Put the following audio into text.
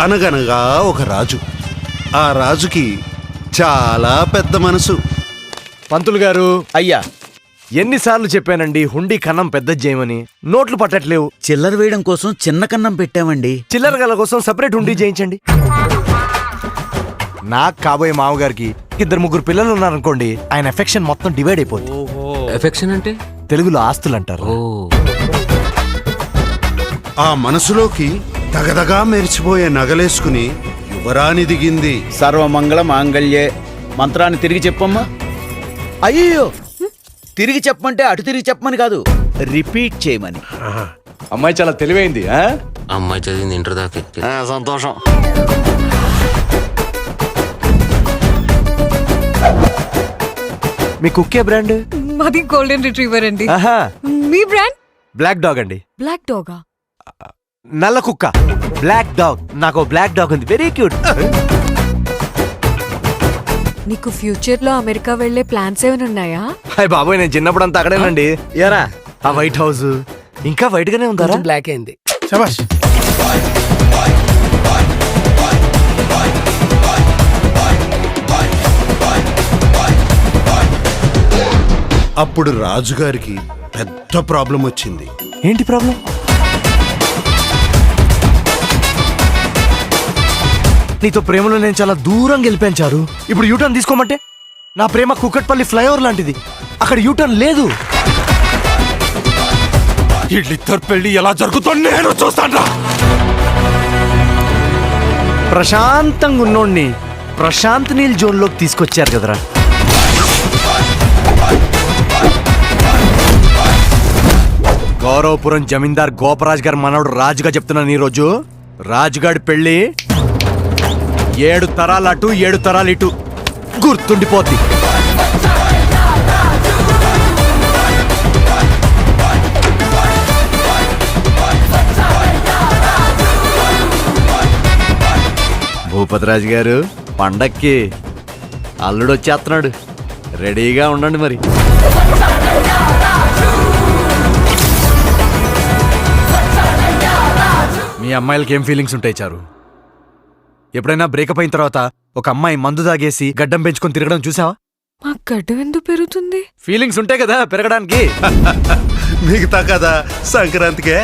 అనగనగా ఒక రాజు. ఆ రాజుకి చాలా పెద్ద మనసు. పంతులు గారు, అయ్యా, ఎన్నిసార్లు చెప్పానండి హుండీ కన్నం పెద్ద చేయమని? నోట్లు పట్టట్లేవు. చిల్లర వేయడం కోసం చిన్న కన్నం పెట్టామండి. చిల్లర గల కోసం సపరేట్ హుండీ చేయించండి. నాకు కాబోయే మామగారికి 2-3 పిల్లలు ఉన్నారనుకోండి, ఆయన ఎఫెక్షన్ మొత్తం డివైడ్ అయిపోతుంది. ఎఫెక్షన్ అంటే తెలుగులో ఆస్తులు అంటారు. ఆ మనసులోకి దగదగా మెరిచిపోయే నగలేసుకుని యువరాణి దిగింది. సర్వమంగళ మాంగళ్యే. మంత్రాన్ని తిరిగి చెప్పమ్మా. అయ్యో, తిరిగి చెప్పమంటే అటు తిరిగి చెప్పమని కాదు, రిపీట్ చేయమని. అమ్మాయి చాలా తెలివైంది. అమ్మాయి చదివింది ఇంటర్ దాకా. సంతోషం. మీ కుక్కే బ్రాండ్? మాది గోల్డెన్ రిట్రీవర్ అండి. ఆహా, మీ బ్రాండ్? బ్లాక్ డాగ్ అండి. బ్లాక్ డాగా? నల్ల కుక్క, బ్లాక్ డాగ్. నాకు బ్లాక్ డాగ్ ఉంది, వెరీ క్యూట్. నీకు ఫ్యూచర్ లో అమెరికా వెళ్లే ప్లాన్స్ ఏమైనా ఉన్నాయా? హాయ్ బాబోయ్, నేను చిన్నప్పుడు అంతా అక్కడేనండి. ఎరా, ఆ వైట్ హౌస్ ఇంకా వైట్ గానే ఉందా? బ్లాక్ అయింది. శభాష్. అప్పుడు రాజుగారికి పెద్ద ప్రాబ్లం వచ్చింది. ఏంటి ప్రాబ్లం? నీతో ప్రేమలో నేను చాలా దూరం గెలిపించారు. ఇప్పుడు యూటర్న్ తీసుకోమంటే? నా ప్రేమ కుక్కట్పల్లి ఫ్లైఓవర్ లాంటిది, అక్కడ యూటర్న్ లేదు. వీళ్ళిద్దరు పెళ్లి ఎలా జరుగుతుందో నేను చూస్తాను. ప్రశాంతంగా ఉన్నోడిని ప్రశాంత్ నీల్ జోన్ లోకి తీసుకొచ్చారు కదరా. గౌరవపురం జమీందార్ గోపరాజ్ గారు మనవడు రాజుగా చెప్తున్నాను. ఈ రోజు రాజుగాడి పెళ్లి 7 తరాలు అటు 7 తరాలు ఇటు గుర్తుండిపోద్ది. భూపతిరాజు గారు, పండక్కి అల్లుడు వచ్చేస్తున్నాడు, రెడీగా ఉండండి మరి. మీ అమ్మాయిలకి ఏం ఫీలింగ్స్ ఉంటాయి చారు? ఎప్పుడైనా బ్రేకప్ అయిన తర్వాత ఒక అమ్మాయి మందు తాగేసి గడ్డం పెంచుకొని తిరగడం చూసావా? మా గడ్డం ఎందుకు పెరుగుతుంది? ఫీలింగ్స్ ఉంటాయి కదా పెరగడానికి. మిగతా కదా సంక్రాంతికే.